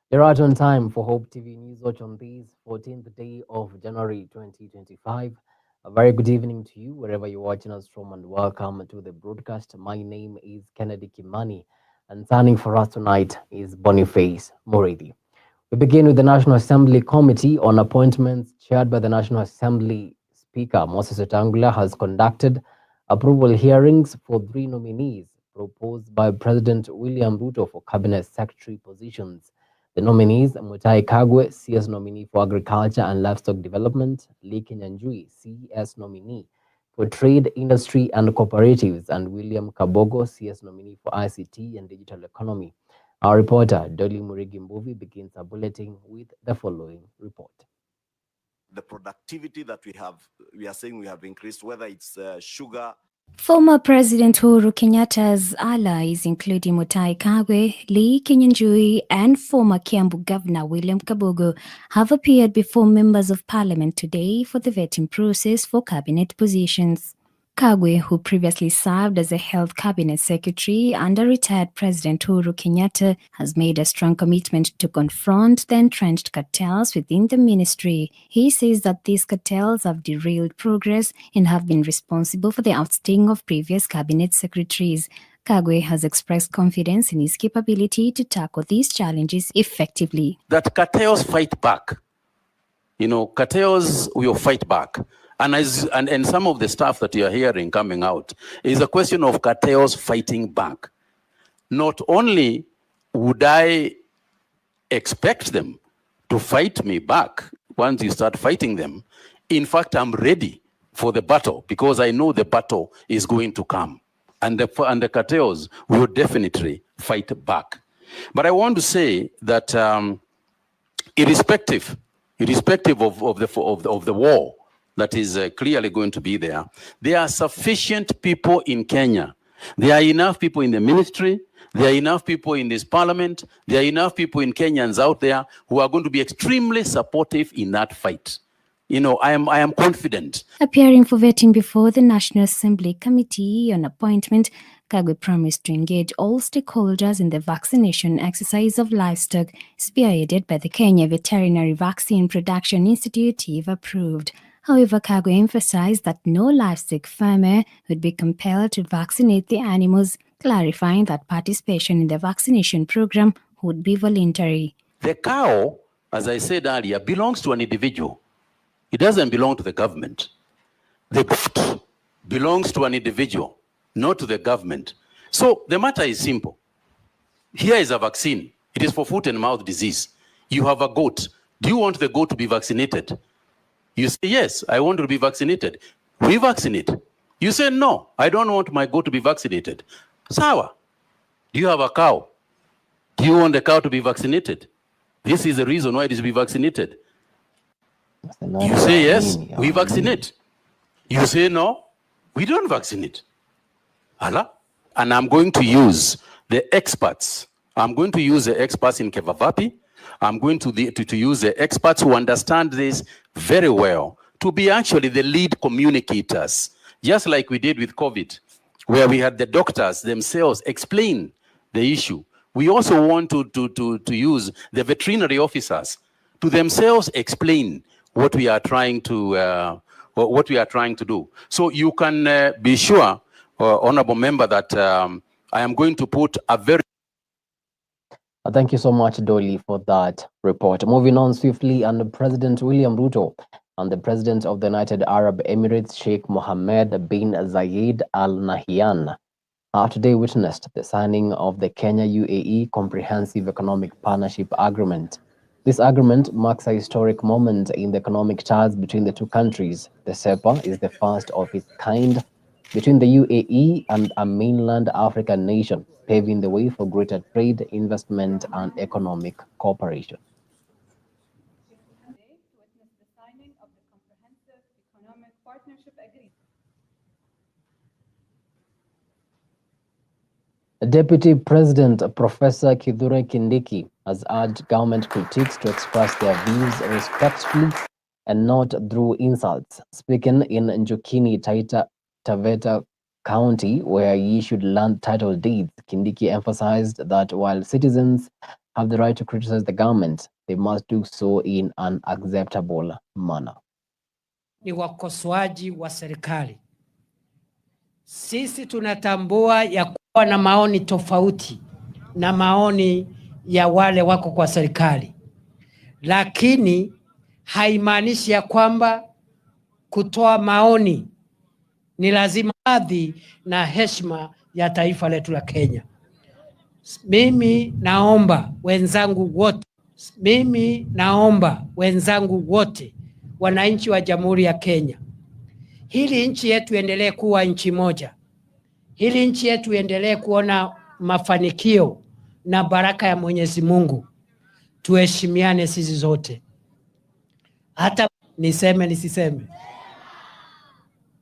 You're right on time for Hope TV Newswatch on this 14th day of January 2025. A very good evening to you, wherever you're watching us from, and welcome to the broadcast. My name is Kennedy Kimani, and standing for us tonight is Boniface Moridi. We begin with the National Assembly Committee on Appointments, chaired by the National Assembly Speaker Moses Wetangula, has conducted approval hearings for three nominees proposed by President William Ruto for Cabinet Secretary positions. The nominees, Mutai Kagwe, CS nominee for Agriculture and Livestock Development, Lee Kinyanjui, CS nominee for Trade, Industry and Cooperatives, and William Kabogo, CS nominee for ICT and Digital Economy. Our reporter, Dolly Murigi begins our bulletin with the following report. The productivity that we are saying we have increased, whether it's sugar. Former President Uhuru Kenyatta's allies, including Mutai Kagwe, Lee Kinyanjui, and former Kiambu Governor William Kabogo, have appeared before members of parliament today for the vetting process for cabinet positions. Kagwe, who previously served as a health cabinet secretary under retired President Uhuru Kenyatta, has made a strong commitment to confront the entrenched cartels within the ministry. He says that these cartels have derailed progress and have been responsible for the ousting of previous cabinet secretaries. Kagwe has expressed confidence in his capability to tackle these challenges effectively. That cartels fight back. Cartels will fight back. And some of the stuff that you're hearing coming out is a question of cartels fighting back. Not only would I expect them to fight me back once you start fighting them, in fact, I'm ready for the battle because I know the battle is going to come. And the cartels will definitely fight back. But I want to say that irrespective of the war that is clearly going to be there are sufficient people in Kenya. There are enough people in the ministry. There are enough people in this parliament. There are enough people in Kenyans out there who are going to be extremely supportive in that fight. I am confident. Appearing for vetting before the National Assembly Committee on Appointment, Kagwe promised to engage all stakeholders in the vaccination exercise of livestock, spearheaded by the Kenya Veterinary Vaccine Production Institute, if approved. However, Kagwe emphasized that no livestock farmer would be compelled to vaccinate the animals, clarifying that participation in the vaccination program would be voluntary. The cow, as I said earlier, belongs to an individual. It doesn't belong to the government. The goat belongs to an individual, not to the government. So the matter is simple. Here is a vaccine. It is for foot and mouth disease. You have a goat. Do you want the goat to be vaccinated? You say, yes, I want to be vaccinated. We vaccinate. You say, no, I don't want my goat to be vaccinated. Sawa. Do you have a cow? Do you want the cow to be vaccinated? This is the reason why it is to be vaccinated. You say, yes, we vaccinate. You say, no, we don't vaccinate. Allah. And I'm going to use the experts. I'm going to use the experts in Kevavapi. I'm going to use the experts who understand this very well to be actually the lead communicators, just like we did with COVID, where we had the doctors themselves explain the issue. We also want to use the veterinary officers to themselves explain what we are trying to do. So you can be sure, honorable member, that I am going to put a very Thank you so much, Dolly, for that report. Moving on swiftly, and President William Ruto and the President of the United Arab Emirates, Sheikh Mohammed bin Zayed Al Nahyan, today witnessed the signing of the Kenya-UAE Comprehensive Economic Partnership Agreement. This agreement marks a historic moment in the economic ties between the two countries. The CEPA is the first of its kind between the UAE and a mainland African nation, paving the way for greater trade, investment, and economic cooperation. Deputy President Professor Kithure Kindiki has urged government critics to express their views respectfully and not through insults. Speaking in Njukini, Taveta County, where he issued land title deeds, Kindiki emphasized that while citizens have the right to criticize the government, they must do so in an acceptable manner. Ni wakosoaji wa serikali. Sisi tunatambua ya kuwa na maoni tofauti na maoni ya wale wako kwa serikali, lakini haimaanishi ya kwamba kutoa maoni ni lazima hadhi na heshima ya taifa letu la Kenya. Mimi naomba wenzangu wote wananchi wa Jamhuri ya Kenya, hili nchi yetu endelee kuwa nchi moja, hili nchi yetu endelee kuona mafanikio na baraka ya Mwenyezi Mungu. Tuheshimiane sisi zote, hata niseme nisiseme,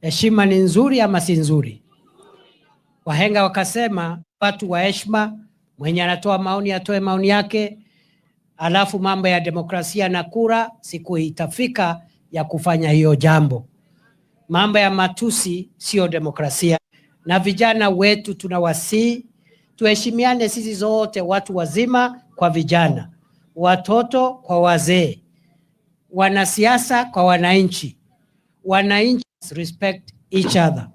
heshima ni nzuri ama si nzuri? Wahenga wakasema watu wa heshima, mwenye anatoa maoni atoe maoni yake, alafu mambo ya demokrasia na kura siku itafika ya kufanya hiyo jambo. Mambo ya matusi sio demokrasia. Na vijana wetu tunawasihi tuheshimiane sisi zote, watu wazima kwa vijana, watoto kwa wazee, wanasiasa kwa wananchi. Wananchi respect each other.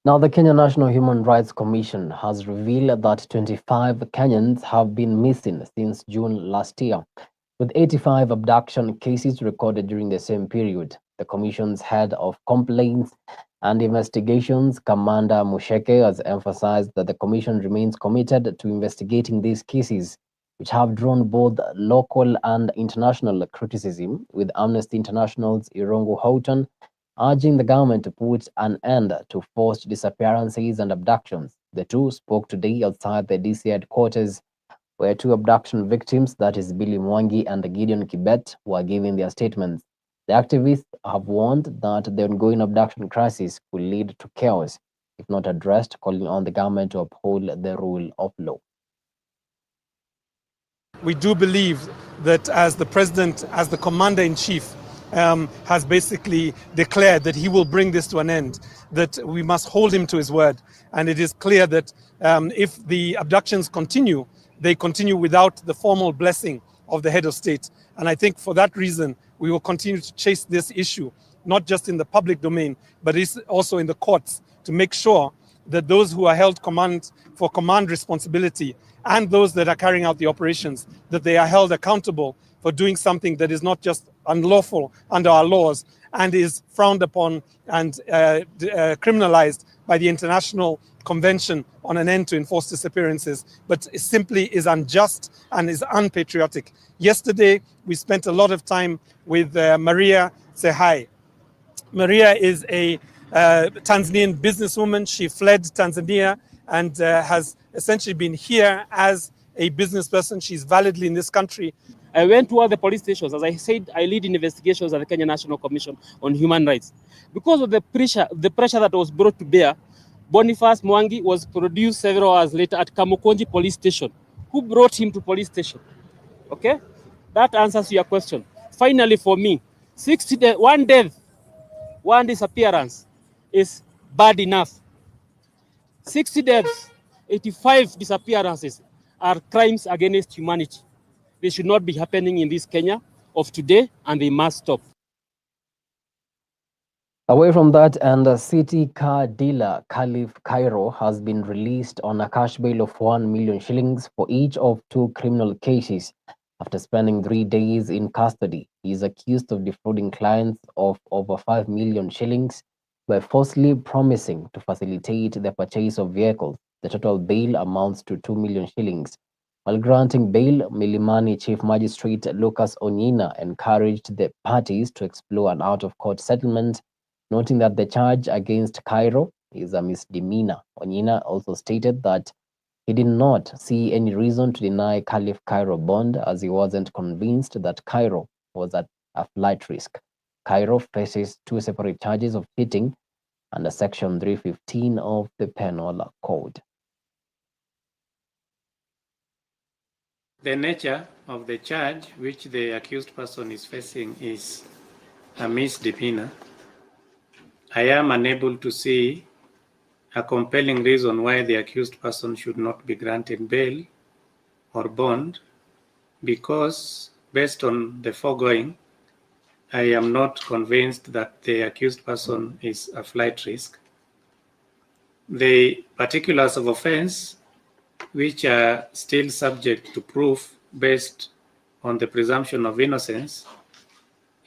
Now, the Kenya National Human Rights Commission has revealed that 25 Kenyans have been missing since June last year, with 85 abduction cases recorded during the same period. The Commission's head of complaints and investigations, Commander Musheke, has emphasized that the Commission remains committed to investigating these cases, which have drawn both local and international criticism, with Amnesty International's Irungu Houghton urging the government to put an end to forced disappearances and abductions. The two spoke today outside the DC headquarters, where two abduction victims, that is Billy Mwangi and Gideon Kibet, were giving their statements. The activists have warned that the ongoing abduction crisis could lead to chaos if not addressed, calling on the government to uphold the rule of law. We do believe that as the president, as the commander-in-chief, has basically declared that he will bring this to an end, that we must hold him to his word. And it is clear that if the abductions continue, they continue without the formal blessing of the head of state. And I think for that reason, we will continue to chase this issue, not just in the public domain, but also in the courts, to make sure that those who are held for command responsibility and those that are carrying out the operations, that they are held accountable for doing something that is not just unlawful under our laws and is frowned upon and criminalized by the International Convention on an End to Enforced Disappearances, but it simply is unjust and is unpatriotic. Yesterday, we spent a lot of time with Maria Sehai. Maria is a Tanzanian businesswoman. She fled Tanzania and has essentially been here as a business person. She's validly in this country. I went to all the police stations. As I said, I lead investigations at the Kenya National Commission on Human Rights. Because of the pressure that was brought to bear, Boniface Mwangi was produced several hours later at Kamukonji police station. Who brought him to police station? Okay? That answers your question. Finally, for me, 60 days, one death, one disappearance is bad enough. 60 deaths, 85 disappearances are crimes against humanity. They should not be happening in this Kenya of today, and they must stop. Away from that, and a city car dealer, Khalif Cairo, has been released on a cash bail of 1 million shillings for each of 2 criminal cases after spending 3 days in custody. He is accused of defrauding clients of over 5 million shillings by falsely promising to facilitate the purchase of vehicles. The total bail amounts to 2 million shillings. While granting bail, Milimani Chief Magistrate Lucas Onyina encouraged the parties to explore an out-of-court settlement, noting that the charge against Cairo is a misdemeanor. Onyina also stated that he did not see any reason to deny Khalif Cairo bond, as he wasn't convinced that Cairo was at a flight risk. Cairo faces 2 separate charges of cheating under Section 315 of the Penal Code. The nature of the charge which the accused person is facing is a misdemeanor. I am unable to see a compelling reason why the accused person should not be granted bail or bond because, based on the foregoing, I am not convinced that the accused person is a flight risk. The particulars of offense, which are still subject to proof based on the presumption of innocence,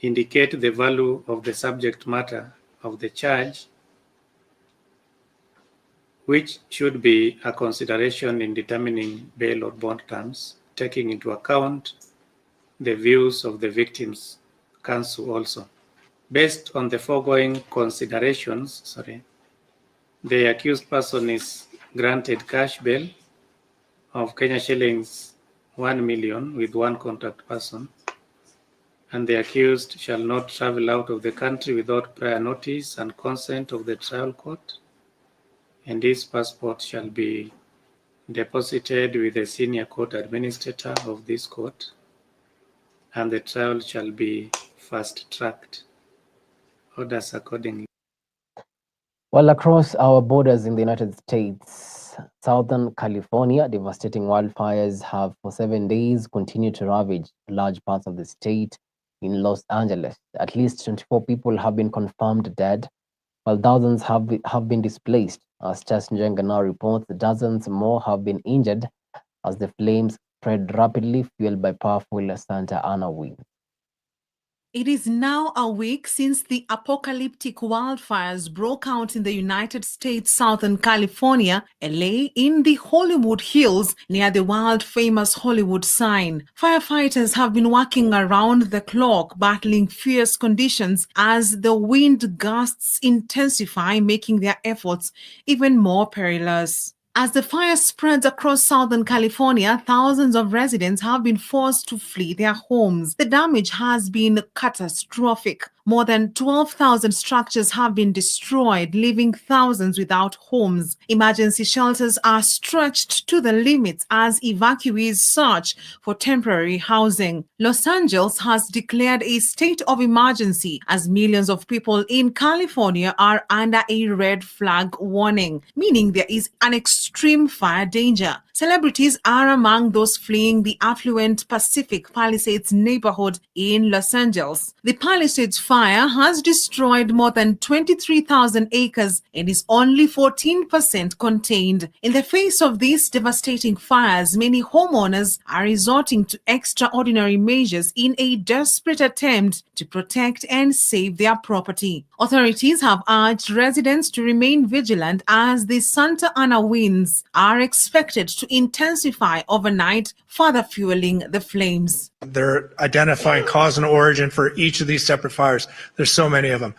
indicate the value of the subject matter of the charge, which should be a consideration in determining bail or bond terms, taking into account the views of the victim's counsel also. Based on the foregoing considerations, the accused person is granted cash bail of Kenya shillings 1 million with one contact person, and the accused shall not travel out of the country without prior notice and consent of the trial court, and his passport shall be deposited with the senior court administrator of this court, and the trial shall be fast-tracked. Orders accordingly. Well, across our borders in the United States, Southern California, devastating wildfires have for 7 days continued to ravage large parts of the state. In Los Angeles, at least 24 people have been confirmed dead, while thousands have been displaced. As Tess Njenga now reports, dozens more have been injured as the flames spread rapidly, fueled by powerful Santa Ana winds. It is now a week since the apocalyptic wildfires broke out in the United States, Southern California, LA, in the Hollywood Hills near the world-famous Hollywood sign. Firefighters have been working around the clock, battling fierce conditions as the wind gusts intensify, making their efforts even more perilous. As the fire spreads across Southern California, thousands of residents have been forced to flee their homes. The damage has been catastrophic. More than 12,000 structures have been destroyed, leaving thousands without homes. Emergency shelters are stretched to the limits as evacuees search for temporary housing. Los Angeles has declared a state of emergency as millions of people in California are under a red flag warning, meaning there is an extreme fire danger. Celebrities are among those fleeing the affluent Pacific Palisades neighborhood in Los Angeles. The Palisades fire has destroyed more than 23,000 acres and is only 14% contained. In the face of these devastating fires, many homeowners are resorting to extraordinary measures in a desperate attempt to protect and save their property. Authorities have urged residents to remain vigilant as the Santa Ana winds are expected to intensify overnight, further fueling the flames. They're identifying cause and origin for each of these separate fires. There's so many of them.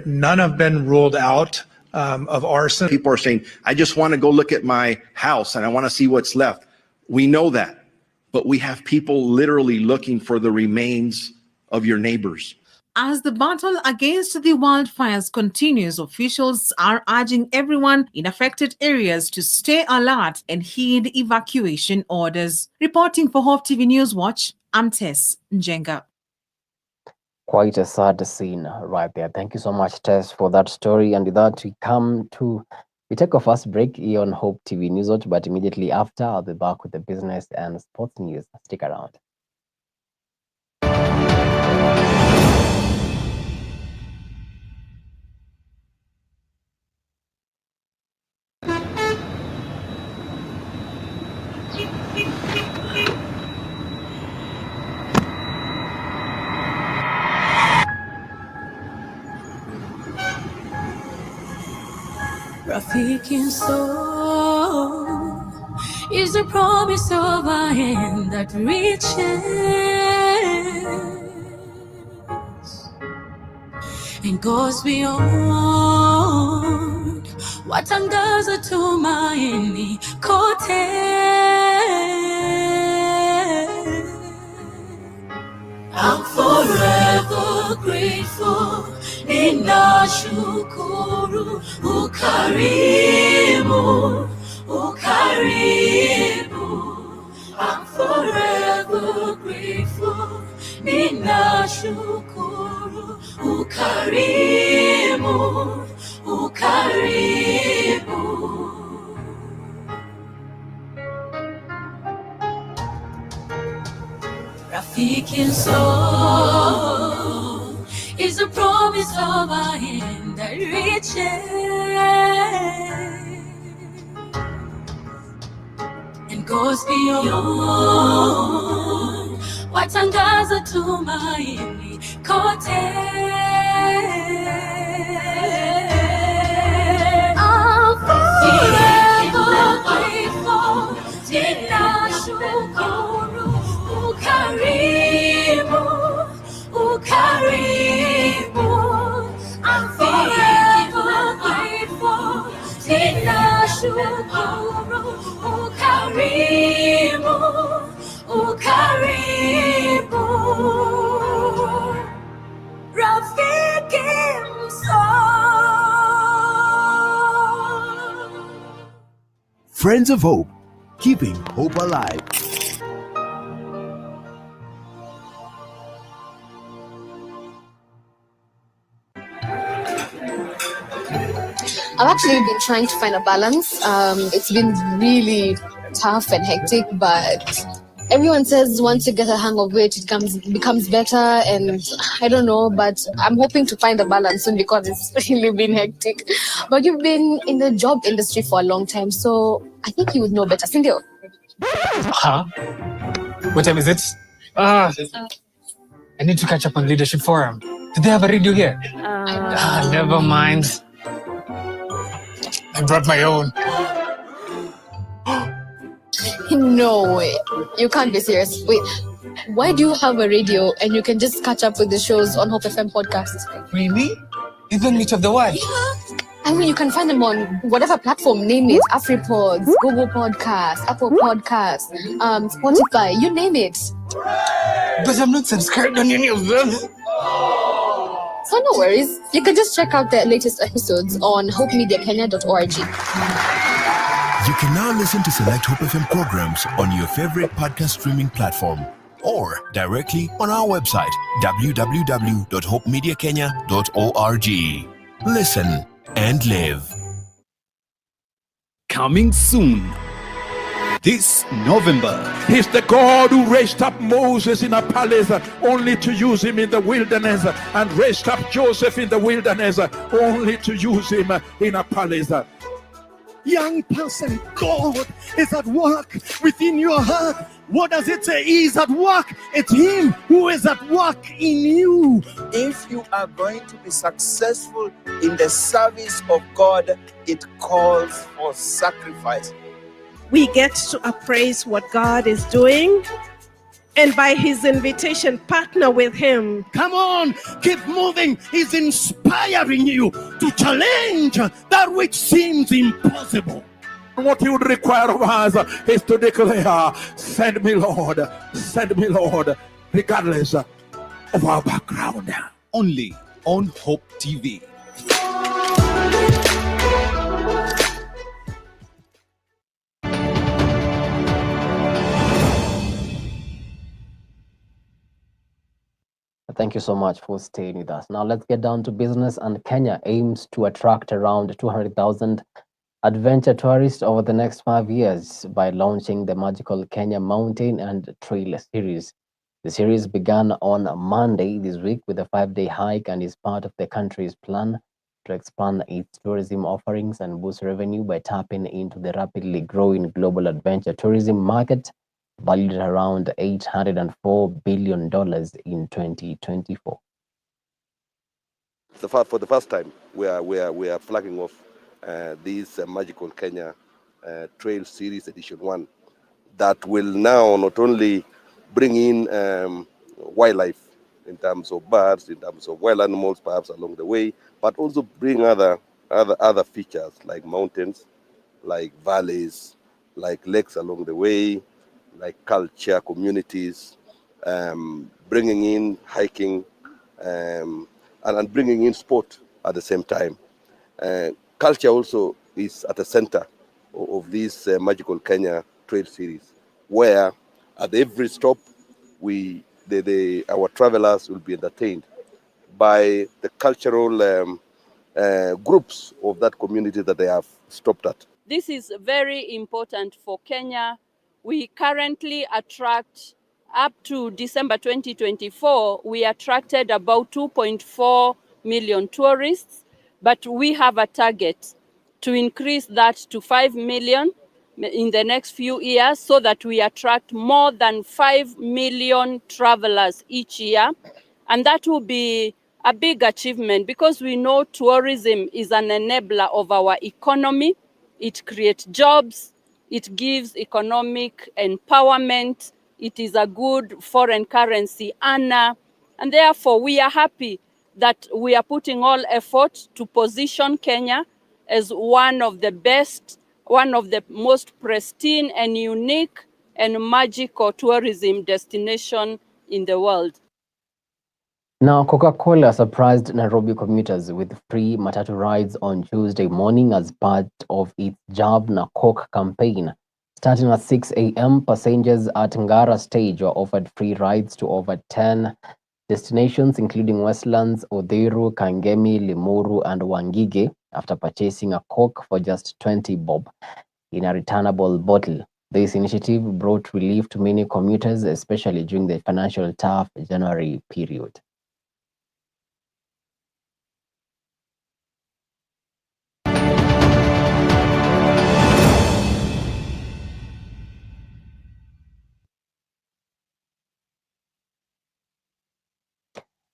None have been ruled out of arson. People are saying, I just want to go look at my house and I want to see what's left. We know that, but we have people literally looking for the remains of your neighbors. As the battle against the wildfires continues, officials are urging everyone in affected areas to stay alert and heed evacuation orders. Reporting for Hope TV Newswatch, I'm Tess Njenga. Quite a sad scene right there. Thank you so much, Tess, for that story. And with that, we take our first break here on Hope TV Newswatch, but immediately after, I'll be back with the business and sports news. Stick around. Rafiki soul is the promise of a hand that reaches and goes beyond what angaza tumaini kote. I'm forever grateful. Ninashukuru ukarimu, ukarimu. I'm forever grateful. Ninashukuru ukarimu, ukarimu. speaking slow is a promise of our hand that reaches and goes beyond watangaza tumaini kote. I'm forever grateful, ninashukuru ukarimu, ukarimu. I'm forever grateful, ninashukuru ukarimu, ukarimu. Rafiki Friends of Hope, keeping hope alive. I've actually been trying to find a balance. It's been really tough and hectic, but everyone says once you get a hang of it, it becomes better, and I don't know, but I'm hoping to find a balance soon because it's really been hectic. But you've been in the job industry for a long time, so I think you would know better. Sindio? Huh? What time is it? I need to catch up on Leadership Forum. Do they have a radio here? Never mind. I brought my own. No way. You can't be serious. Wait, why do you have a radio and you can just catch up with the shows on Hope FM podcast? Really? Even Meet of the One? I mean, you can find them on whatever platform, name it. AfriPods, Google Podcasts, Apple Podcasts, Spotify, you name it. But I'm not subscribed on any of them. So no worries. You can just check out the latest episodes on hopemediakenya.org. You can now listen to select Hope FM programs on your favorite podcast streaming platform or directly on our website, www.hopemediakenya.org. Listen and live. Coming soon. This November. He's the God who raised up Moses in a palace only to use him in the wilderness, and raised up Joseph in the wilderness only to use him in a palace. Young person, God is at work within your heart. What does it say? He is at work. It's him who is at work in you. If you are going to be successful in the service of God, it calls for sacrifice. We get to appraise what God is doing, and by his invitation, partner with him. Come on, keep moving. He's inspiring you to challenge that which seems impossible. What he would require of us is to declare, send me Lord, regardless of our background. Only on Hope TV. Thank you so much for staying with us. Now let's get down to business. And Kenya aims to attract around 200,000 adventure tourists over the next 5 years by launching the Magical Kenya Mountain and Trail Series. The series began on Monday this week with a 5-day hike and is part of the country's plan to expand its tourism offerings and boost revenue by tapping into the rapidly growing global adventure tourism market, valued at around $804 billion in 2024. For the first time, we are flagging off this Magical Kenya Trail Series Edition 1 that will now not only bring in wildlife in terms of birds, in terms of wild animals perhaps along the way, but also bring other features like mountains, like valleys, like lakes along the way, like culture, communities, bringing in hiking, and bringing in sport at the same time. Culture also is at the center of this Magical Kenya Trail Series, where at every stop, our travelers will be entertained by the cultural groups of that community that they have stopped at. This is very important for Kenya. We currently attract up to December 2024, we attracted about 2.4 million tourists, but we have a target to increase that to 5 million in the next few years so that we attract more than 5 million travelers each year. And that will be a big achievement because we know tourism is an enabler of our economy. It creates jobs, it gives economic empowerment, it is a good foreign currency earner, and therefore we are happy that we are putting all effort to position Kenya as one of the best, one of the most pristine and unique and magical tourism destination in the world. Now, Coca-Cola surprised Nairobi commuters with free matatu rides on Tuesday morning as part of its Jab na Coke campaign. Starting at 6 a.m., passengers at Ngara stage were offered free rides to over 10 destinations, including Westlands, Odhiru, Kangemi, Limuru, and Wangige, after purchasing a Coke for just 20 bob in a returnable bottle. This initiative brought relief to many commuters, especially during the financial tough January period.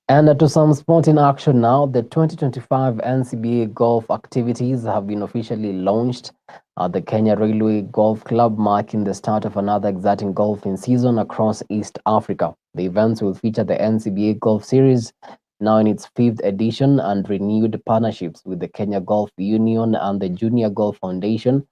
And to some sporting action now, the 2025 NCBA golf activities have been officially launched at the Kenya Railway Golf Club, marking the start of another exciting golfing season across East Africa. The events will feature the NCBA Golf Series, now in its 5th edition, and renewed partnerships with the Kenya Golf Union and the Junior Golf Foundation.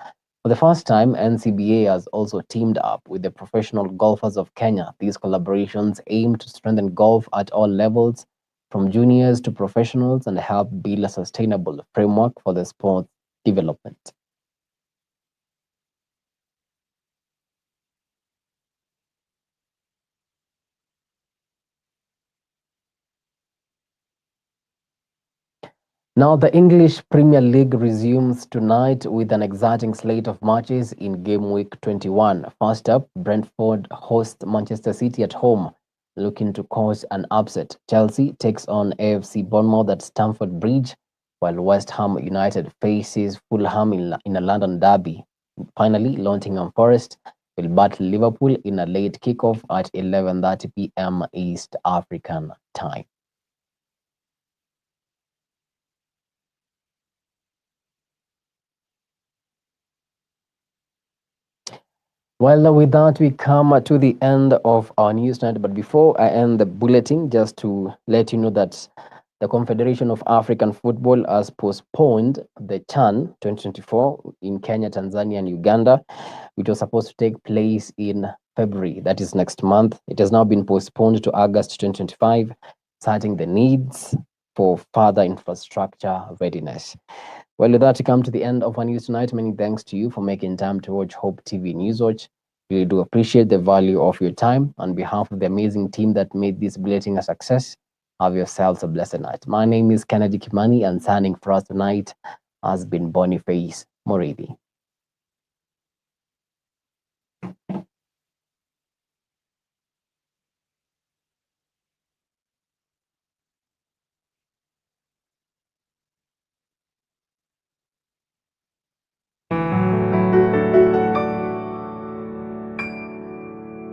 For the first time, NCBA has also teamed up with the Professional Golfers of Kenya. These collaborations aim to strengthen golf at all levels, from juniors to professionals, and help build a sustainable framework for the sport's development. Now, the English Premier League resumes tonight with an exciting slate of matches in game week 21. First up, Brentford host Manchester City at home, looking to cause an upset. Chelsea takes on AFC Bournemouth at Stamford Bridge, while West Ham United faces Fulham in a London derby. Finally, Nottingham Forest will battle Liverpool in a late kickoff at 11:30 p.m. East African time. Well, with that, we come to the end of our news night. But before I end the bulletin, just to let you know that the Confederation of African Football has postponed the CHAN 2024 in Kenya, Tanzania, and Uganda, which was supposed to take place in February, that is next month. It has now been postponed to August 2025, citing the needs for further infrastructure readiness. Well, with that, we come to the end of our news tonight. Many thanks to you for making time to watch Hope TV Newswatch. We do appreciate the value of your time. On behalf of the amazing team that made this bulletin a success, have yourselves a blessed night. My name is Kimani, and signing for us tonight has been Boniface Moridi.